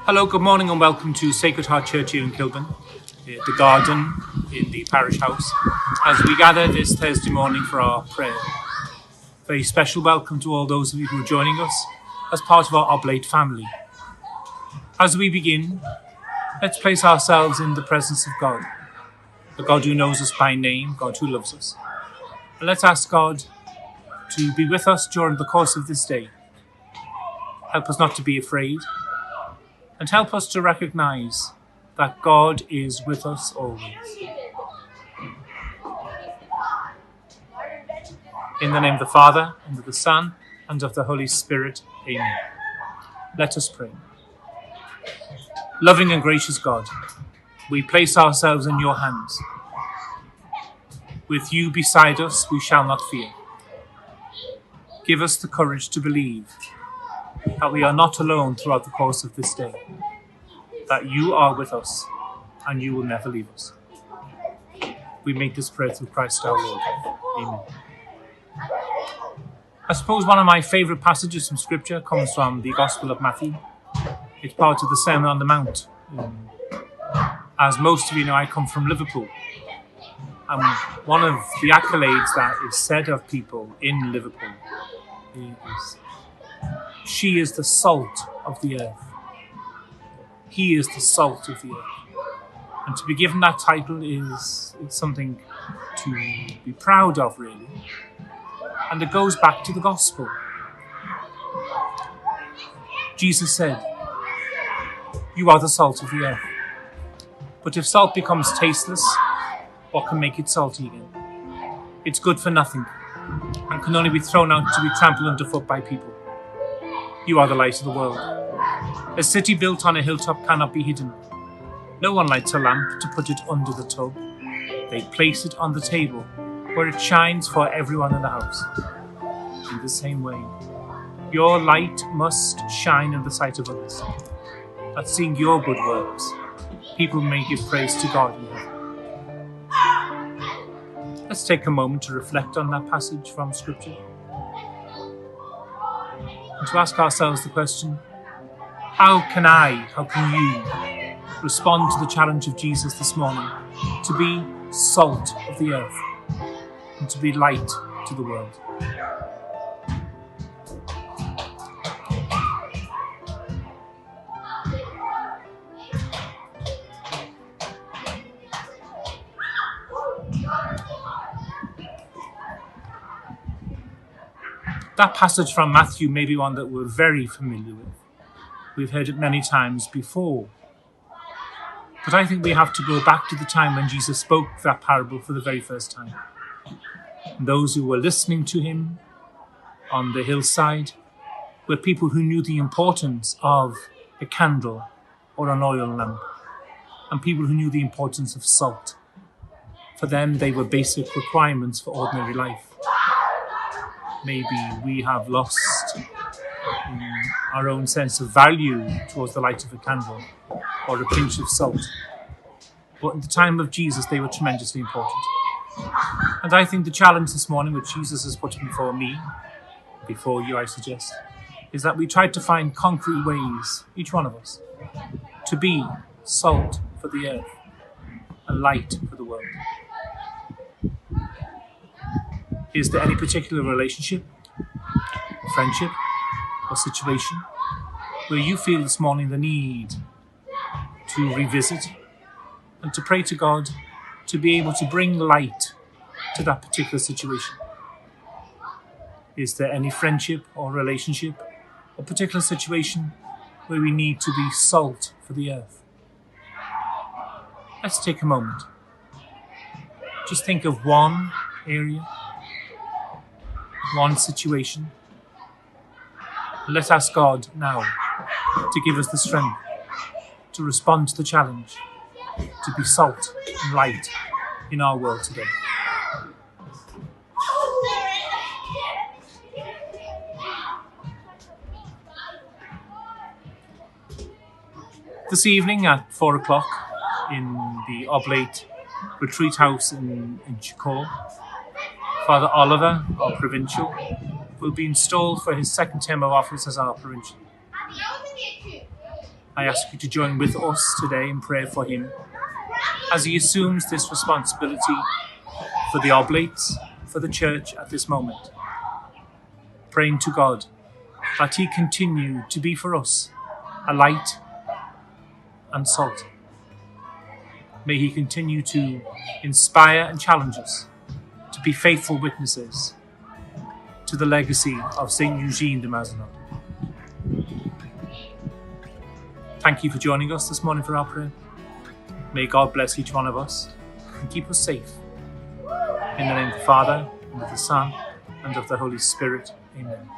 Hello, good morning and welcome to Sacred Heart Church here in Kilburn, the garden in the parish house, as we gather this Thursday morning for our prayer. Very special welcome to all those of you who are joining us as part of our Oblate family. As we begin, let's place ourselves in the presence of God, the God who knows us by name, God who loves us. And let's ask God to be with us during the course of this day. Help us not to be afraid, and help us to recognize that God is with us always. In the name of the Father, and of the Son, and of the Holy Spirit, amen. Let us pray. Loving and gracious God, we place ourselves in your hands. With you beside us, we shall not fear. Give us the courage to believe that we are not alone throughout the course of this day, that you are with us and you will never leave us. We make this prayer through Christ our Lord. Amen. I suppose one of my favourite passages from Scripture comes from the Gospel of Matthew. It's part of the Sermon on the Mount. As most of you know, I come from Liverpool. And one of the accolades that is said of people in Liverpool is, "She is the salt of the earth. He is the salt of the earth." And to be given that title is something to be proud of, really. And it goes back to the gospel. Jesus said, "You are the salt of the earth." But if salt becomes tasteless, what can make it salty again? It's good for nothing and can only be thrown out to be trampled underfoot by people. You are the light of the world. A city built on a hilltop cannot be hidden. No one lights a lamp to put it under the tub. They place it on the table where it shines for everyone in the house. In the same way, your light must shine in the sight of others, that seeing your good works, people may give praise to God in heaven. Let's take a moment to reflect on that passage from Scripture and to ask ourselves the question, how can you respond to the challenge of Jesus this morning to be salt of the earth and to be light to the world? That passage from Matthew may be one that we're very familiar with. We've heard it many times before. But I think we have to go back to the time when Jesus spoke that parable for the very first time. And those who were listening to him on the hillside were people who knew the importance of a candle or an oil lamp, and people who knew the importance of salt. For them, they were basic requirements for ordinary life. Maybe we have lost our own sense of value towards the light of a candle or a pinch of salt. But in the time of Jesus, they were tremendously important. And I think the challenge this morning, which Jesus has put before me, before you, I suggest, is that we try to find concrete ways, each one of us, to be salt for the earth and light for the world. Is there any particular relationship, friendship, or situation where you feel this morning the need to revisit and to pray to God to be able to bring light to that particular situation? Is there any friendship or relationship or particular situation where we need to be salt for the earth? Let's take a moment. Just think of one area, one situation. Let's ask God now to give us the strength to respond to the challenge, to be salt and light in our world today. This evening at 4 o'clock in the Oblate retreat house in Chicor, Father Oliver, our provincial, will be installed for his second term of office as our provincial. I ask you to join with us today in prayer for him as he assumes this responsibility for the Oblates, for the church at this moment. Praying to God that he continue to be for us a light and salt. May he continue to inspire and challenge us to be faithful witnesses to the legacy of St. Eugene de Mazenod. Thank you for joining us this morning for our prayer. May God bless each one of us and keep us safe. In the name of the Father, and of the Son, and of the Holy Spirit. Amen.